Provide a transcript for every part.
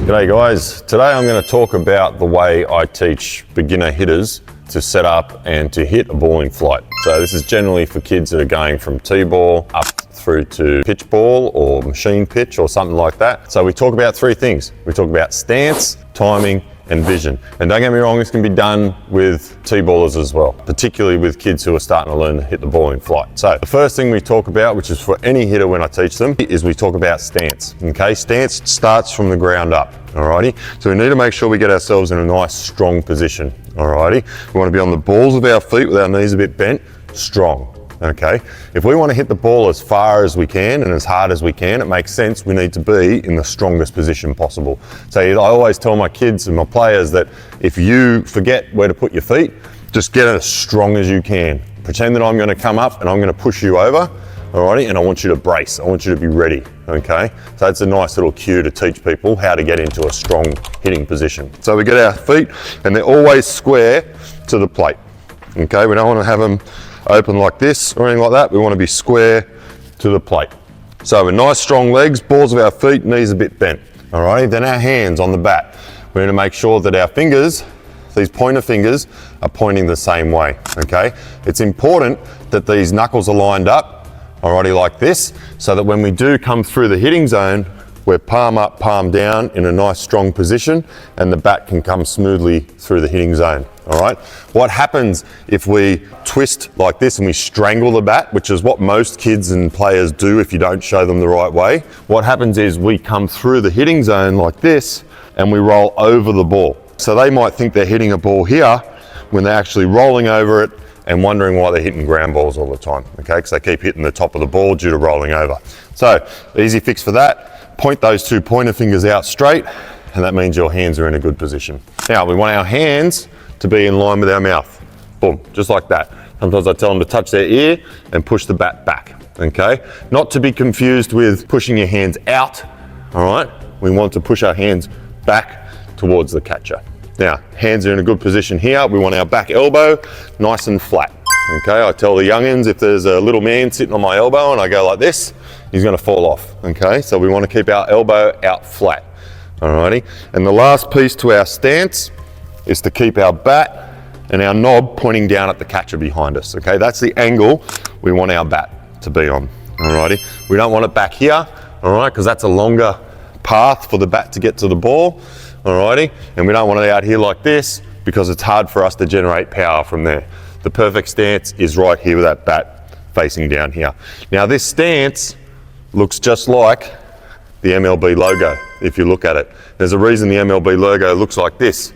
G'day guys, today I'm going to talk about the way I teach beginner hitters to set up and to hit a ball in flight. So this is generally for kids that are going from T-ball up through to pitch ball or machine pitch or something like that. So we talk about three things. We talk about stance, timing, and vision. And don't get me wrong, this can be done with T-ballers as well, particularly with kids who are starting to learn to hit the ball in flight. So the first thing we talk about, which is for any hitter when I teach them, is we talk about stance. Okay, stance starts from the ground up, alrighty? So we need to make sure we get ourselves in a nice, strong position, alrighty? We want to be on the balls of our feet with our knees a bit bent, strong. Okay, if we want to hit the ball as far as we can and as hard as we can, it makes sense we need to be in the strongest position possible. So I always tell my kids and my players that if you forget where to put your feet, just get as strong as you can. Pretend that I'm going to come up and I'm going to push you over, alrighty, and I want you to brace. I want you to be ready, okay? So it's a nice little cue to teach people how to get into a strong hitting position. So we get our feet and they're always square to the plate, okay? We don't want to have them open like this or anything like that. We want to be square to the plate. So with nice strong legs, balls of our feet, knees a bit bent. Alrighty, then our hands on the bat. We need to make sure that our fingers, these pointer fingers, are pointing the same way, okay? It's important that these knuckles are lined up, alrighty, like this, so that when we do come through the hitting zone, we're palm up, palm down in a nice strong position and the bat can come smoothly through the hitting zone, all right? What happens if we twist like this and we strangle the bat, which is what most kids and players do if you don't show them the right way? What happens is we come through the hitting zone like this and we roll over the ball. So they might think they're hitting a ball here when they're actually rolling over it and wondering why they're hitting ground balls all the time, okay? Because they keep hitting the top of the ball due to rolling over. So, easy fix for that. Point those two pointer fingers out straight, and that means your hands are in a good position. Now, we want our hands to be in line with our mouth. Boom, just like that. Sometimes I tell them to touch their ear and push the bat back, okay? Not to be confused with pushing your hands out, all right? We want to push our hands back towards the catcher. Now, hands are in a good position here. We want our back elbow nice and flat, okay? I tell the youngins if there's a little man sitting on my elbow and I go like this, he's going to fall off, okay? So we want to keep our elbow out flat, alrighty? And the last piece to our stance is to keep our bat and our knob pointing down at the catcher behind us, okay? That's the angle we want our bat to be on, alrighty? We don't want it back here, alright? Because that's a longer path for the bat to get to the ball, alrighty? And we don't want it out here like this because it's hard for us to generate power from there. The perfect stance is right here with that bat facing down here. Now this stance looks just like the MLB logo if you look at it. There's a reason the MLB logo looks like this,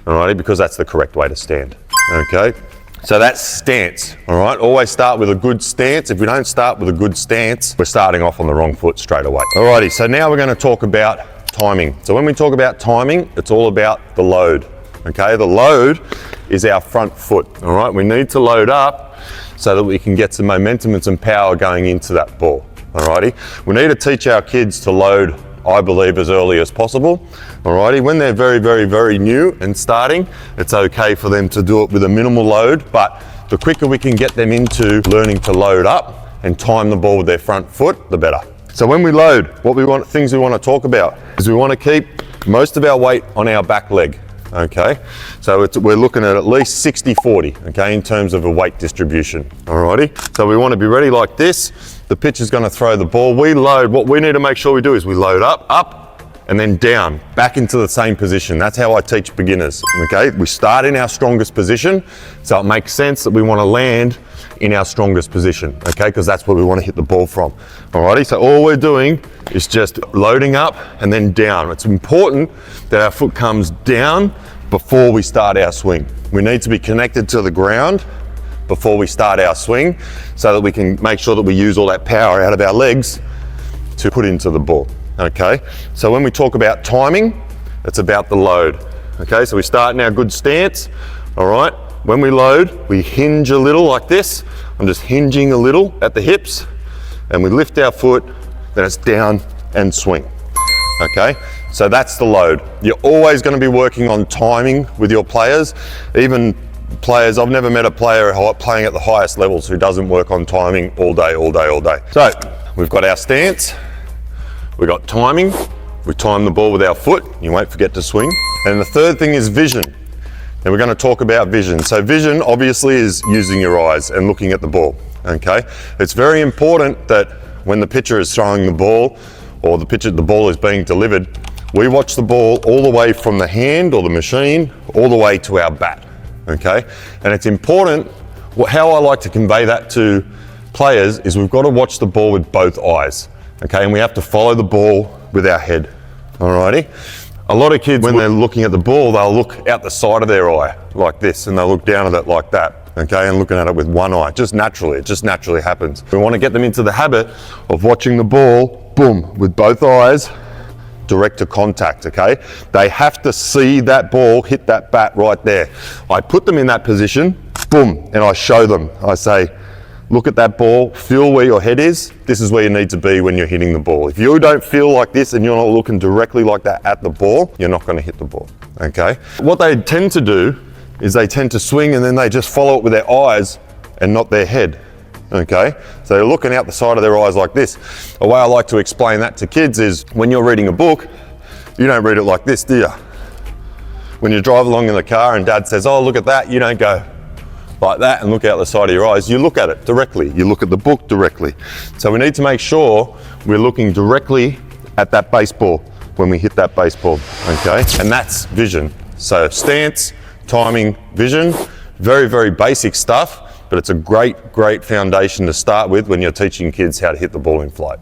alrighty, because that's the correct way to stand, okay? So that's stance, alright? Always start with a good stance. If we don't start with a good stance, we're starting off on the wrong foot straight away. Alrighty, so now we're going to talk about timing. So when we talk about timing, it's all about the load, okay? The load is our front foot, alright? We need to load up so that we can get some momentum and some power going into that ball. Alrighty, we need to teach our kids to load, I believe, as early as possible. Alrighty, when they're very, very, very new and starting, it's okay for them to do it with a minimal load, but the quicker we can get them into learning to load up and time the ball with their front foot, the better. So when we load, things we want to talk about is we want to keep most of our weight on our back leg. Okay, so we're looking at least 60-40, okay, in terms of a weight distribution, alrighty? So we want to be ready like this. The pitcher's going to throw the ball. We load. What we need to make sure we do is we load up, and then down, back into the same position. That's how I teach beginners, okay? We start in our strongest position, so it makes sense that we want to land in our strongest position, okay? Because that's where we want to hit the ball from, alrighty? So all we're doing is just loading up and then down. It's important that our foot comes down before we start our swing. We need to be connected to the ground before we start our swing so that we can make sure that we use all that power out of our legs to put into the ball, okay? So when we talk about timing, it's about the load, okay? So we start in our good stance, all right? When we load, we hinge a little like this. I'm just hinging a little at the hips and we lift our foot, then it's down and swing, okay? So that's the load. You're always going to be working on timing with your players. Even players, I've never met a player playing at the highest levels who doesn't work on timing all day. So we've got our stance, we've got timing, We time the ball with our foot, you won't forget to swing. And the third thing is vision. And we're going to talk about vision. So vision obviously is using your eyes and looking at the ball, okay? It's very important that when the pitcher is throwing the ball or the ball is being delivered, we watch the ball all the way from the hand or the machine all the way to our bat, okay? And it's important, how I like to convey that to players is we've got to watch the ball with both eyes, okay? And we have to follow the ball with our head, alrighty? A lot of kids, when they're looking at the ball, they'll look out the side of their eye like this, and they'll look down at it like that, okay, and looking at it with one eye, just naturally, it just naturally happens. We want to get them into the habit of watching the ball, boom, with both eyes, direct to contact, okay? They have to see that ball hit that bat right there. I put them in that position, boom, and I show them. I say, look at that ball, feel where your head is. This is where you need to be when you're hitting the ball. If you don't feel like this and you're not looking directly like that at the ball, you're not going to hit the ball, okay? What they tend to do is they tend to swing and then they just follow it with their eyes and not their head, okay? So they're looking out the side of their eyes like this. A way I like to explain that to kids is when you're reading a book, you don't read it like this, do you? When you drive along in the car and dad says, oh, look at that, you don't go like that and look out the side of your eyes. You look at it directly. You look at the book directly. So we need to make sure we're looking directly at that baseball when we hit that baseball, okay? And that's vision. So stance, timing, vision, very, very basic stuff, but it's a great, great foundation to start with when you're teaching kids how to hit the ball in flight.